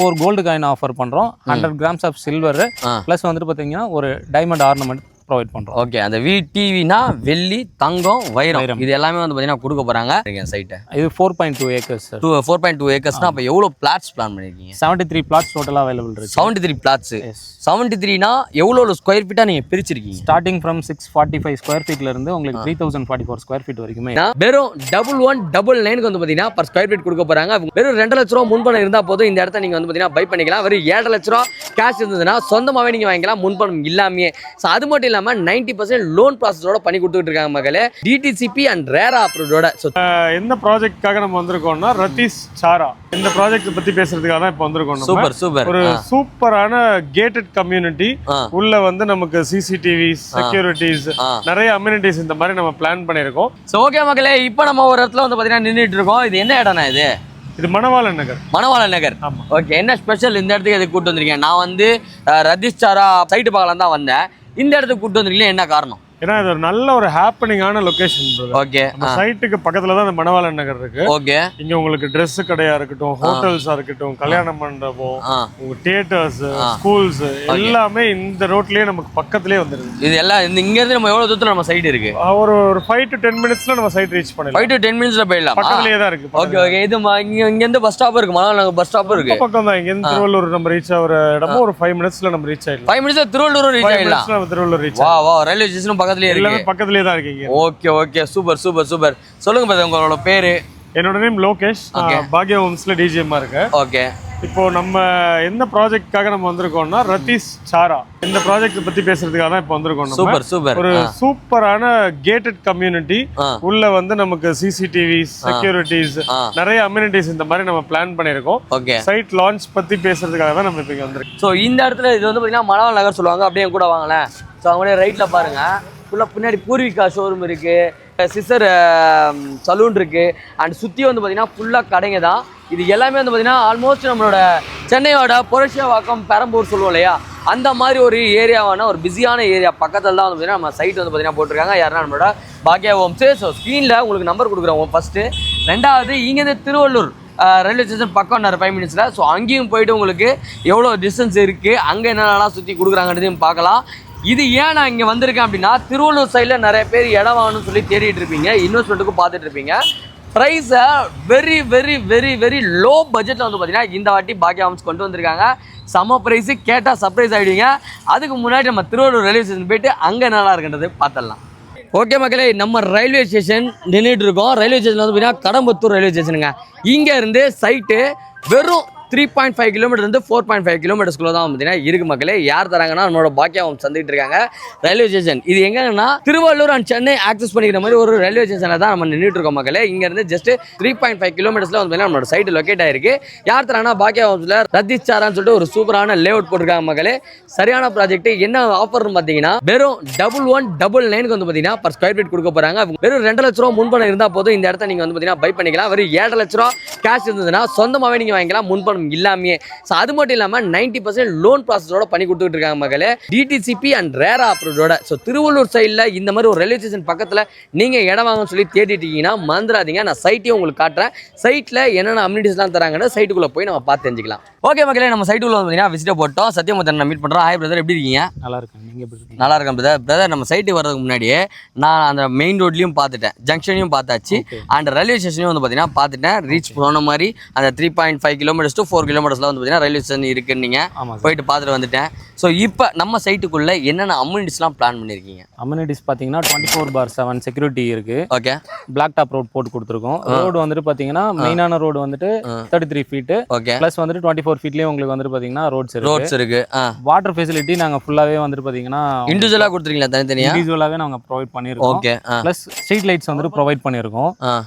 4 gold coin offer பண்றோம். 100 grams of silver plus வந்துட்டு பாத்தீங்கன்னா ஒரு டைமண்ட் ஆர்னமெண்ட் ப்ரொவைட் பண்றோம். ஓகே, அந்த VTVனா வெள்ளி, தங்கம், வைரம் இது எல்லாமே வந்து பாத்தீங்கன்னா கொடுக்க போறாங்க. சைட் இது 4.2 ஏக்கர்ஸ் சார். 4.2 ஏக்கர்ஸ்னா அப்ப எவ்வளவு பிளாட்ஸ் பிளான் பண்ணிருக்கீங்க? 73 பிளாட்ஸ் டோட்டலா அவைலபிள் இருக்கு. 73 பிளாட்ஸ். 73னா எவ்வளவு ஸ்கொயர் ஃபீட்டா நீங்க பிரிச்சிருக்கீங்க? ஸ்டார்டிங் ஃப்ரம் 645 ஸ்கொயர் ஃபீட்ல இருந்து உங்களுக்கு 3044 ஸ்கொயர் ஃபீட் வரைக்குமே வெறும் 1199 வந்து பாத்தீங்கன்னா per ஸ்கொயர் ஃபீட் கொடுக்க போறாங்க. வெறும் 2 லட்சம் ரூபாய் முன்பணம் இருந்தா போதும் இந்த இடத்த நீங்க வந்து பாத்தீங்கன்னா பை பண்ணிக்கலாம். வெறும் 7 லட்சம் ரூபாய் கேஷ் இருந்ததுன்னா சொந்தமாவே நீங்க வாங்கிக்கலாம் முன்பணம் இல்லாமே. அது மட்டும் 90% லோன் ப்ராசஸோட பண்ணி கொடுத்துட்டு இருக்காங்க மக்களே. DTCP அண்ட் ரேரா அப்ரூவ்டோட. எந்த ப்ராஜெக்ட்காக நம்ம வந்திருக்கோம்னா ரத்தீஸ் சாரா இந்த ப்ராஜெக்ட் பத்தி பேசுறதுக்காக தான் இப்போ வந்திருக்கோம். சூப்பர். ஒரு சூப்பரான கேட்டட் கம்யூனிட்டி உள்ள வந்து நமக்கு CCTV செக்யூரிட்டிஸ் நிறைய அம்யூனிட்டிஸ் இந்த மாதிரி நம்ம பிளான் பண்ணிருக்கோம். சோ ஓகே மக்களே, இப்போ நம்ம ஒரு இடத்துல வந்து பாத்தீங்கன்னா நின்னுட்டு இருக்கோம். இது என்ன இடம்னா இது மணவாளன் நகர். மணவாளன் நகர். ஓகே, என்ன ஸ்பெஷல் இந்த இடத்துக்கு எதுக்கு கூட்டு வந்திருக்கேன்? நான் வந்து ரத்தீஸ் சாரா சைட்டு பார்க்கலாம் தான் வந்தேன். இந்த இடத்துக்கு கூட்டு வந்திருக்கீங்க, என்ன காரணம்? ஏன்னா இது ஒரு நல்ல ஒரு ஹாப்பனிங்கான லொகேஷன். ஓகே, சைட்டுக்கு பக்கத்துல தான் இந்த மணவாளன் நகர் இருக்கு. ஓகே, இங்க உங்களுக்கு Dress கடையா இருக்கட்டும், ஹோட்டல்ஸா இருக்கட்டும், கல்யாண மண்டபம், உங்க தியேட்டர்ஸ், ஸ்கூல்ஸ் எல்லாமே இந்த ரோட்லயே நமக்கு பக்கத்துலயே வந்துருது. இது எல்லாம் இங்க இருந்து நம்ம எவ்வளவு தூரத்துல நம்ம சைட் இருக்கு? ஒரு 5 to 10 மினிட்ஸ்ல நம்ம சைட் ரீச் பண்ணலாம். 5 to 10 மினிட்ஸ்ல போயிடலாம். பக்கத்துலயே தான் இருக்கு. ஓகே, இது இங்க இருந்து பஸ் ஸ்டாப் இருக்கு. மணவாளன் நகர் பஸ் ஸ்டாப் இருக்கு. பக்கம் தான். இங்க இருந்து திருவள்ளூர் நம்ம ரீச் ஆகுற இடமும் ஒரு 5 மினிட்ஸ்ல நம்ம ரீச் ஆயிடலாம். 5 மினிட்ஸ்ல திருவள்ளூர் ரீச் ஆயிடலாம். திருவள்ளூர் ரீச். வா ரயில்வே ஸ்டேஷன் பக்கத்துலயே இருக்கு. தான் இருக்கீங்க. Okay, super. சொல்லுங்க பிரதர், உங்களோட பேரு? என்னோட நேம் லோகேஷ். பாக்யா ஹோம்ஸ்ல DGM இருக்கு. ஓகே, இப்போ நம்ம எந்த ப்ராஜெக்ட்காக நம்ம வந்திருக்கோம்னா ரத்தீஸ் சாரா இந்த ப்ராஜெக்ட் பத்தி பேசுறதுக்காக தான் இப்போ வந்திருக்கோம். சூப்பர். ஒரு சூப்பரான கேட்டட் கம்யூனிட்டி உள்ள வந்து நமக்கு CCTV செக்யூரிட்டிஸ் நிறைய அம்யூனிட்டிஸ் இந்த மாதிரி நம்ம பிளான் பண்ணிருக்கோம். ஓகே, சைட் லான்ச் பத்தி பேசுறதுக்காக தான் நம்ம இப்போ வந்திருக்கோம். ஸோ இந்த இடத்துல இது வந்து பாத்தீங்கன்னா மணவாளன் நகர் சொல்லுவாங்க. அப்படியே கூட வாங்கல. ஸோ அவங்களே ரைட்ல பாருங்க, ஃபுல்லாக பின்னாடி பூர்விகா ஷோரூம் இருக்குது, சிஸ்டர் சலூன் இருக்குது. அண்ட் சுற்றி வந்து பார்த்திங்கன்னா ஃபுல்லாக கடைங்க தான். இது எல்லாமே வந்து பார்த்திங்கன்னா ஆல்மோஸ்ட் நம்மளோட சென்னையோட புரட்சிவாக்கம் பெரம்பூர் சொல்லுவோம் இல்லையா, அந்த மாதிரி ஒரு ஏரியாவான ஒரு பிஸியான ஏரியா பக்கத்தில் தான் வந்து பார்த்திங்கன்னா நம்ம சைட் வந்து பார்த்திங்கன்னா போட்டிருக்காங்க. யாருன்னா நம்மளோட பாக்யா ஹோம்ஸு. ஸோ ஸ்க்ரீனில் உங்களுக்கு நம்பர் கொடுக்குறோம் ஃபஸ்ட்டு. ரெண்டாவது இங்கேருந்து திருவள்ளூர் ரயில்வே ஸ்டேஷன் பக்கம் 5 மினிட்ஸில். ஸோ அங்கேயும் போயிட்டு உங்களுக்கு எவ்வளோ டிஸ்டன்ஸ் இருக்குது, அங்கே என்னென்னலாம் சுற்றி கொடுக்குறாங்கன்றதையும் பார்க்கலாம். இது ஏன் நான் இங்கே வந்திருக்கேன் அப்படின்னா, திருவள்ளூர் சைடில் நிறைய பேர் இடம் வாங்கணும்னு சொல்லி தேடிட்டு இருப்பீங்க, இன்வெஸ்ட்மெண்ட்டுக்கும் பார்த்துட்டு இருப்பீங்க. ப்ரைஸை வெரி லோ பட்ஜெட்டில் வந்து பார்த்தீங்கன்னா இந்த வாட்டி பாக்யா ஹோம்ஸ் கொண்டு வந்திருக்காங்க. செம்ம ப்ரைஸு, கேட்டால் சர்ப்ரைஸ் ஆகிடுவீங்க. அதுக்கு முன்னாடி நம்ம திருவள்ளூர் ரயில்வே ஸ்டேஷன் போயிட்டு அங்கே நல்லா இருக்குன்றது பார்த்துடலாம். ஓகே மக்களே, நம்ம ரயில்வே ஸ்டேஷன் நின்றுட்டு இருக்கோம். ரயில்வே ஸ்டேஷன் வந்து பார்த்தீங்கன்னா கடம்பத்தூர் ரயில்வே ஸ்டேஷனுங்க. இங்கே இருந்து சைட்டு வெறும் 3.5 கிலோமீட்டர் இருந்து 4.5 கிலோமீட்டர்ஸ்குள்ள தான் பார்த்தீங்கன்னா இருக்கு மக்களே. யார் தராங்கன்னா நம்மளோட பாக்யா ஹோம்ஸ் வந்துட்டு இருக்காங்க. ரயில்வே ஸ்டேஷன் இது எங்கன்னா திருவள்ளூர் அண்ட் சென்னை ஆக்சஸ் பண்ணிக்கிற மாதிரி ஒரு ரயில்வே ஸ்டேஷனில் தான் நம்ம நின்றுட்டு இருக்கோம் மக்களே. இங்கேருந்து ஜஸ்ட் 3.5 கிலோமீட்டர்ஸ்ல வந்து நம்மளோட சைட்டு லொக்கேட் ஆயிருக்கு. யார் தராங்கன்னா பாக்யா ஹோம்ஸில் ரத்தீஸ் சாரான்னு சொல்லிட்டு ஒரு சூப்பரான லேஅவுட் போட்டிருக்காங்க மக்களே. சரியான ப்ராஜெக்ட். என்ன ஆஃபர்னு பார்த்தீங்கன்னா வெறும் 1199 வந்து பார்த்தீங்கன்னா per ஸ்கொயர் ஃபீட் கொடுக்க போறாங்க. வெறும் 2 லட்சம் ரூபாய் முன்பணம் இருந்தால் போதும் இந்த இடத்த நீங்க வந்து பார்த்தீங்கன்னா பை பண்ணிக்கலாம். வெறும் 7 லட்சம் ரூபாய் கேஷ் இருந்ததுன்னா சொந்தமாவே நீங்க வாங்கிக்கலாம் முன்பணம் இல்லாமே. அது மட்டும் இல்லாம 90% லோன் ப்ராசஸோட பண்ணி கொடுத்துட்டு இருக்காங்க மக்களே. DTCP அண்ட் ரேரா அப்ரூவ்டோட. ஸோ திருவள்ளூர் சைடில் இந்த மாதிரி ஒரு ரயில்வே ஸ்டேஷன் பக்கத்தில் நீங்கள் இடம் வாங்கன்னு சொல்லி தேடிட்டு இருக்கீங்கன்னா மறந்துடாதீங்க. நான் சைட்டையும் உங்களுக்கு காட்டுறேன். சைட்டில் என்னென்ன அம்யூனிட்டிஸ்லாம் தராங்கன்னு சைட்டுக்குள்ளே போய் நம்ம பார்த்து தெரிஞ்சுக்கலாம். ஓகே மக்களே, நம்ம சைட்டுக்குள்ள பார்த்தீங்கன்னா விசிட்டர் போட்டோம். சத்யமுத்தன் நான் மீட் பண்ணுறோம். ஹாய் பிரதர், எப்படி இருக்கீங்க? நல்லா இருக்கேன். நீங்கள் எப்படி இருக்கீங்க? நல்லா இருக்கேன் பிரதர். நம்ம சைட்டுக்கு வரதுக்கு முன்னாடியே நான் அந்த மெயின் ரோட்லையும் பார்த்துட்டேன், ஜங்ஷனையும் பார்த்தாச்சு, அண்ட் ரயில்வே ஸ்டேஷனையும் வந்து பார்த்தீங்கன்னா பார்த்துட்டேன். ரீச் போன மாதிரி அந்த 3.5 கிலோமீட்டர்ஸ் to 4 கிலோமீட்டர்ஸ்ல வந்து பார்த்தீங்கன்னா ரயில்வே ஸ்டேஷன் இருக்குன்னு நீங்கள் போயிட்டு பார்த்துட்டு வந்துட்டேன். ஸோ இப்போ நம்ம சைட்டுக்குள்ள என்னென்ன அம்யூனிட்டிஸ்லாம் பிளான் பண்ணியிருக்கீங்க? அம்யூனிட்டிஸ் பார்த்தீங்கன்னா 24/7 செக்யூரிட்டி இருக்கு. ஓகே, பிளாக் டாப் ரோட் போட்டு கொடுத்துருக்கோம். ரோடு வந்துட்டு பார்த்தீங்கன்னா மெயினான ரோடு வந்துட்டு 33 ஃபீட். ஓகே, ப்ளஸ் வந்துட்டு 24 ஃபீட்லேயே உங்களுக்கு வந்துட்டு பார்த்தீங்கன்னா ரோட்ஸ் இருக்கு. வாட்டர் ஃபெசிலிட்டி நாங்கள் ஃபுல்லாகவே வந்துட்டு பார்த்தீங்கன்னா இண்டிவிஜுவலாக கொடுத்துருக்கீங்களா? தனித்தனியாக இண்டிவிஜுவலாகவே நாங்கள் ப்ரொவைட் பண்ணியிருக்கோம். ஓகே, ப்ளஸ் ஸ்ட்ரீட் லைட்ஸ் வந்துட்டு ப்ரொவைட் பண்ணியிருக்கோம்.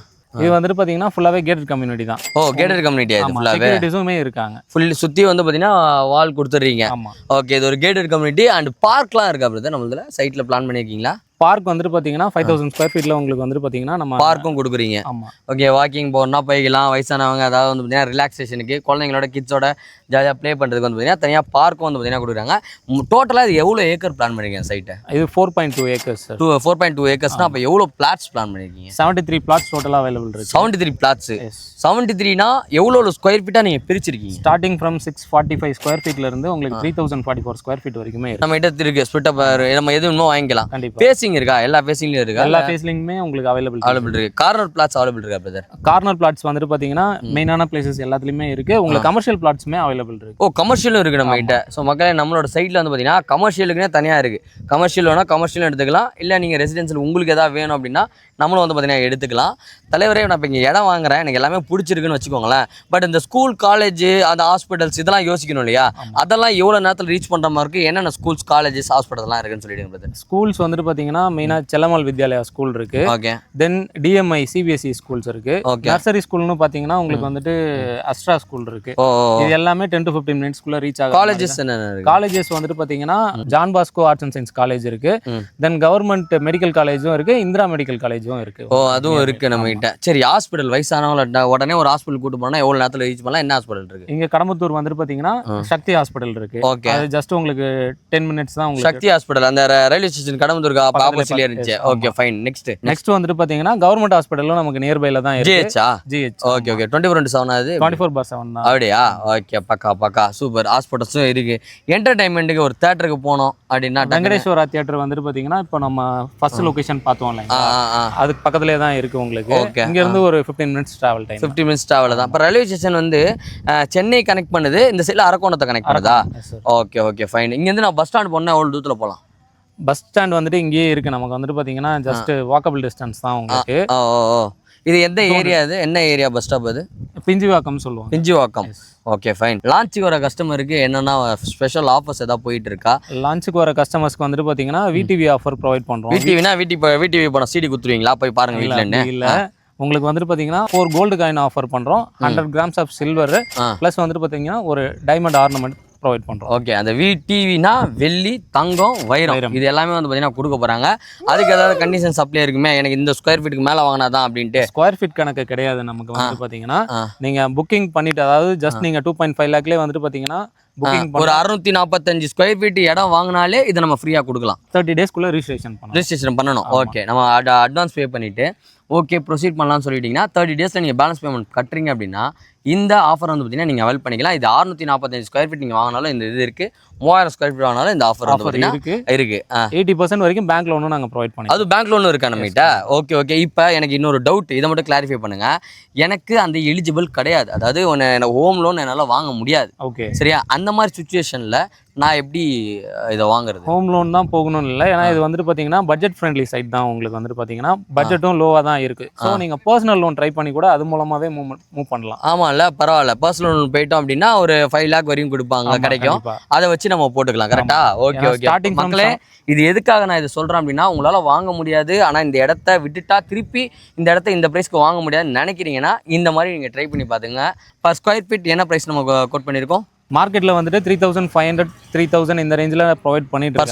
இது வந்துட்டு பாத்தீங்கன்னா ஃபுல்லாவே கேட்டட் கம்யூனிட்டி தான். ஓ, கேட்டட் கம்யூனிட்டி அது ஃபுல்லாவே செக்யூரிட்டிஸுமே இருக்காங்க. ஃபுல் சுத்தி வந்து பாத்தீங்கன்னா வால் கொடுத்துறீங்க. ஓகே, இது ஒரு கேட்டட் கம்யூனிட்டி. அண்ட் பார்க்லாம் இருக்கா பிரதர் நம்மளதுல சைட்ல பிளான் பண்ணிருக்கீங்களா? பார்க் வந்துட்டு பார்த்தீங்கன்னா 5000 ஸ்கொயர் ஃபீட்டில் உங்களுக்கு வந்துட்டு பார்த்தீங்கன்னா நம்ம பார்க்கும் கொடுக்குறீங்க. ஆமாம். ஓகே, வாக்கிங் போகணும்னா போய்க்கலாம். வயசானவங்க அதாவது வந்து பார்த்தீங்கன்னா ரிலாக்ஸேஷனுக்கு குழந்தைங்களோட கிட்ஸோட ஜாலியாக ப்ளே பண்ணுறதுக்கு வந்து பார்த்தீங்கன்னா தனியாக பார்க்கும் வந்து பார்த்தீங்கன்னா கொடுக்குறாங்க. டோட்டலாக இது எவ்வளோ ஏக்கர் பிளான் பண்ணிருக்கீங்க சைட்டை? இது 4.2 ஏக்கர்ஸ் சார். 4.2 ஏக்கர்ஸ்னா அப்போ எவ்வளோ பிளாட்ஸ் பிளான் பண்ணிருக்கீங்க? 73 பிளாட்ஸ் டோட்டலாக அவைலபிள் இருக்கு. 73 பிளாட்ஸ். 73னா எவ்வளோ ஸ்கொயர் ஃபீட்டாக நீங்கள் பிரிச்சிருக்கீங்க? ஸ்டார்டிங் ஃப்ரம் 645 ஸ்கொயர் ஃபீட்ல இருந்து உங்களுக்கு 3044 ஸ்கொயர் ஃபீட் வரைக்குமே இருக்கு. நம்ம கிட்ட இருக்கு ஸ்பிட் அப், நம்ம எது இன்னும் வாங்கிக்கலாம். கண்டிப்பா. ஃபேசிங் இருக்கா? எல்லா ஃபேசிங்லயும் இருக்கா? எல்லா ஃபேஸ்லிங்குமே உங்களுக்கு அவைலபிள் இருக்கு. கார்னர் பிளாட்ஸ் அவைலபிள் இருக்கா பிரதர்? கார்னர் பிளாட்ஸ் வந்துட்டு பாத்தீங்கன்னா மெயினான பிளேசஸ் எல்லாத்துலயுமே இருக்கு. உங்களுக்கு கமர்ஷியல் பிளாட்ஸுமே அவைலபிள் இருக்கு. ஓ, கமர்ஷியலும் இருக்கு நம்ம கிட்ட. ஸோ மக்களே, நம்மளோட சைட்ல வந்து பாத்தீங்கன்னா கமர்ஷியலுக்குனே தனியா இருக்கு. கமர்ஷியல் வேணா கமர்ஷியலும் எடுத்துக்கலாம், இல்ல நீங்க ரெசிடென்சியல் உங்களுக்கு ஏதாவது வேணும் அப்படின்னா நம்மளும் வந்து பாத்தீங்கன்னா எடுத்துக்கலாம். தலைவரே, நான் இப்போ இங்கே இடம் வாங்குறேன், எனக்கு எல்லாமே பிடிச்சிருக்குன்னு வச்சுக்கோங்களேன். பட் இந்த ஸ்கூல், காலேஜ், அந்த ஹாஸ்பிட்டல்ஸ் இதெல்லாம் யோசிக்கணும் இல்லையா? அதெல்லாம் எவ்வளோ நேரத்தில் ரீச் பண்ணுற மாதிரி இருக்குது? என்னென்ன ஸ்கூல்ஸ், காலேஜஸ், ஹாஸ்பிட்டல்லாம் இருக்குன்னு சொல்லிடுங்க. ஸ்கூல்ஸ் வந்துட்டு பார்த்தீங்கன்னா மெயினாக செல்லம்மாள் வித்யாலயா ஸ்கூல் இருக்கு. ஓகே. தென் டிஎம்ஐ சிபிஎஸ்இ ஸ்கூல்ஸ் இருக்கு. ஓகே. நர்சரி ஸ்கூல்னு பார்த்தீங்கன்னா உங்களுக்கு வந்துட்டு அஸ்ட்ரா ஸ்கூல் இருக்கு. இது எல்லாமே 10 to 15 மினிட்ஸ்க்குள்ள ரீச் ஆகும். காலேஜஸ் என்னென்ன இருக்கு? காலேஜஸ் வந்துட்டு பார்த்தீங்கன்னா John Bosco arts and science college இருக்கு. தென் கவர்மெண்ட் மெடிக்கல் காலேஜும் இருக்கு, இந்திரா மெடிக்கல் காலேஜும் இருக்கு. ஓ, அதுவும் இருக்கு நம்ம கிட்ட. சரி, ஹாஸ்பிட்டல் வயசானவங்கள உடனே ஒரு ஹாஸ்பிட்டல் கூட்டு போனா எவ்வளவு நேரத்துல ரீச் பண்ணலாம்? என்ன ஹாஸ்பிட்டல் இருக்கு? இங்க கடம்பத்தூர் வந்துட்டு பாத்தீங்கன்னா சக்தி ஹாஸ்பிட்டல் இருக்கு. ஓகே. அது ஜஸ்ட் உங்களுக்கு 10 மினிட்ஸ் தான் உங்களுக்கு. சக்தி ஹாஸ்பிட்டல் அந்த ரயில்வே ஸ்டேஷன் கடம்பத்தூருக்கு ஆப்போசிட்ல இருந்துச்சு. Okay, fine. நெக்ஸ்ட் வந்துட்டு பாத்தீங்கன்னா கவர்மெண்ட் ஹாஸ்பிட்டலும் நமக்கு நியர்பைல தான் இருக்கு. ஜிஹெச். Okay okay. 24/7 அது 24/7 தான். அப்படியா? ஓகே, பக்கா சூப்பர். ஹாஸ்பிட்டல்ஸும் இருக்கு. என்டர்டைன்மெண்ட்டுக்கு ஒரு தியேட்டருக்கு போனோம் அப்படின்னா வெங்கடேஸ்வரா தியேட்டர் வந்துட்டு பாத்தீங்கன்னா இப்போ நம்ம ஃபர்ஸ்ட் லொகேஷன் பார்த்தோம் இல்லையா, அதுக்கு பக்கத்துலயே தான் இருக்கு உங்களுக்கு. இங்க இருந்து ஒரு 15 minutes travel time. 15 minutes travel தான். இப்போ ரயில்வே ஸ்டேஷன் வந்து சென்னை கனெக்ட் பண்ணுது, இந்த சைடில் அரக்கோணத்தை கனெக்ட் பண்ணுதா? Okay fine. இங்கேருந்து நான் பஸ் ஸ்டாண்ட் போனால் எவ்வளோ தூரத்தில் போகலாம்? பஸ் ஸ்டாண்ட் வந்துட்டு இங்கேயே இருக்கு. நமக்கு வந்துட்டு பாத்தீங்கன்னா ஜஸ்ட் வாக்கபிள் டிஸ்டன்ஸ் தான் உங்களுக்கு. இது எந்த ஏரியா? இது என்ன ஏரியா பஸ் ஸ்டாப்? அது பிஞ்சிவாக்கம் சொல்லுவாங்க. பிஞ்சிவாக்கம். Okay fine. லான்ச்சுக்கு வர கஸ்டமருக்கு என்னன்னா ஸ்பெஷல் ஆஃபர்ஸ் ஏதாவது போயிட்டு இருக்கா? லான்ச்சுக்கு வர கஸ்டமர்ஸ்க்கு வந்துட்டு பாத்தீங்கன்னா விடிவி ஆஃபர் ப்ரொவைட் பண்றோம். விடிவி பணம் சிடி குத்துருவீங்களா? போய் பாருங்க வீட்டில். இல்ல, உங்களுக்கு வந்துட்டு பாத்தீங்கன்னா 4 கோல்டு காயின் ஆஃபர் பண்றோம். 100 கிராம்ஸ் ஆஃப் சில்வர் பிளஸ் வந்துட்டு பாத்தீங்கன்னா ஒரு டைமண்ட் ஆர்னமெண்ட் ப்ரொவைட் பண்றோம். ஓகே. அந்த விடிவினா வெள்ளி, தங்கம், வைரம் இது எல்லாமே வந்து பாத்தீங்கன்னா கொடுக்க போறாங்க. அதுக்கு ஏதாவது கண்டிஷன் சப்ளை இருக்குமே, எனக்கு இந்த ஸ்கொயர் ஃபீட்டுக்கு மேல வாங்கினாதான் அப்படின்ட்டு? ஸ்கொயர் ஃபீட் கணக்கு கிடையாது நமக்கு. வந்துட்டு பாத்தீங்கன்னா நீங்க புக்கிங் பண்ணிட்டு, அதாவது ஜஸ்ட் நீங்க 2.5 லேக்லயே வந்துட்டு பாத்தீங்கன்னா புக்கிங் ஒரு 645 ஸ்கொயர் ஃபீட் இடம் வாங்கினாலே இதை நம்ம ஃப்ரீயா கொடுக்கலாம். 30 டேஸ்க்குள்ள ரிஜிஸ்ட்ரேஷன் பண்ணணும். ஓகே. நம்ம அட்வான்ஸ் பே பண்ணிட்டு ஓகே ப்ரொசீட் பண்ணலாம்னு சொல்லிட்டீங்கன்னா 30 டேஸில் நீங்கள் பேலன்ஸ் பேமெண்ட் கட்டுறீங்க அப்படின்னா இந்த ஆஃபர் வந்து பார்த்தீங்கன்னா நீங்கள் அவைல் பண்ணிக்கலாம். இது 645 ஸ்கொயர் ஃபீட் நீங்கள் வாங்கினாலும் இந்த இது இருக்குது. 3000 ஸ்கொயர் ஃபீட் வாங்கினாலும் இந்த ஆஃபர் இருக்கு. 80% வரைக்கும் பேங்க் லோனும் நாங்கள் ப்ரொவைட் பண்ணி. அது பேங்க் லோனும் இருக்கா நம்மகிட்ட? ஓகே. இப்போ எனக்கு இன்னொரு டவுட், இதை மட்டும் கிளாரிஃபை பண்ணுங்க. எனக்கு அந்த எலிஜிபிள் கிடையாது, அதாவது ஹோம் லோன் என்னால் வாங்க முடியாது. ஓகே, சரியா? அந்த மாதிரி சுச்சுவேஷனில் நான் எப்படி இதை வாங்குறது? ஹோம் லோன் தான் போகணும்னு இல்லை. ஏன்னா இது வந்துட்டு பார்த்தீங்கன்னா பட்ஜெட் ஃப்ரெண்ட்லி சைட் தான். உங்களுக்கு வந்துட்டு பார்த்தீங்கன்னா பட்ஜெட்டும் லோவாக தான் இருக்கு. ஸோ நீங்கள் பர்சனல் லோன் ட்ரை பண்ணி கூட அது மூலமாகவே மூவ் பண்ணலாம். ஆமாம்ல, பரவாயில்ல. பர்சனல் லோன் போயிட்டோம் அப்படின்னா ஒரு 5 லேக் வரையும் கொடுப்பாங்க, கிடைக்கும். அதை வச்சு நம்ம போட்டுக்கலாம். கரெக்டா? ஓகே. ஸ்டார்டிங் மக்களே, இது எதுக்காக நான் இதை சொல்கிறேன் அப்படின்னா, உங்களால் வாங்க முடியாது, ஆனால் இந்த இடத்த விட்டுட்டா திருப்பி இந்த இடத்த இந்த ப்ரைஸ்க்கு வாங்க முடியாதுன்னு நினைக்கிறீங்கன்னா இந்த மாதிரி நீங்கள் ட்ரை பண்ணி பார்த்துங்க. பர் ஸ்கொயர் ஃபீட் என்ன ப்ரைஸ் நம்ம கோட் பண்ணியிருக்கோம்? மார்க்கெட்ல வந்துட்டு 3500 3000 இந்த ரேஞ்சில் ப்ரொவைட் பண்ணிட்டு பர்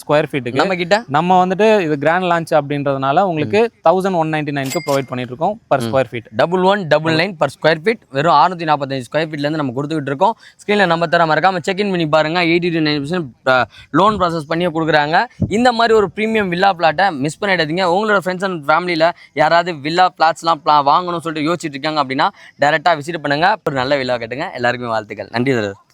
ஸ்கொயர் ஃபீட்டுக்கு நம்ம வந்துட்டு இது கிராண்ட் லான்ச் அப்படின்றதுனால உங்களுக்கு 1199க்கு ப்ரொவைட் பண்ணிட்டு இருக்கோம் per square feet. 1199 per square feet. வெறும் 645 ஸ்கொயர் ஃபீட்ல இருந்து நம்ம கொடுத்துக்கிட்டு இருக்கோம். ஸ்கிரீன்ல நம்பர் தர மறக்காம செக் இன் பண்ணி பாருங்க. 80 to 90% லோன் ப்ராசஸ் பண்ணியே கொடுக்குறாங்க. இந்த மாதிரி ஒரு ப்ரீமியம் வில்லா பிளாட்டை மிஸ் பண்ணிடாதீங்க. உங்களோட ஃப்ரெண்ட்ஸ் அண்ட் ஃபேமிலியில் யாராவது வில்லா பிளாட்ஸ்லாம் வாங்கணும்னு சொல்லிட்டு யோசிச்சுட்டு இருக்காங்க அப்படின்னா டேரெக்டாக விசிட் பண்ணுங்க. ஒரு நல்ல வில்லா கேட்டுங்க. எல்லாருக்குமே வாழ்த்துக்கள். நன்றி.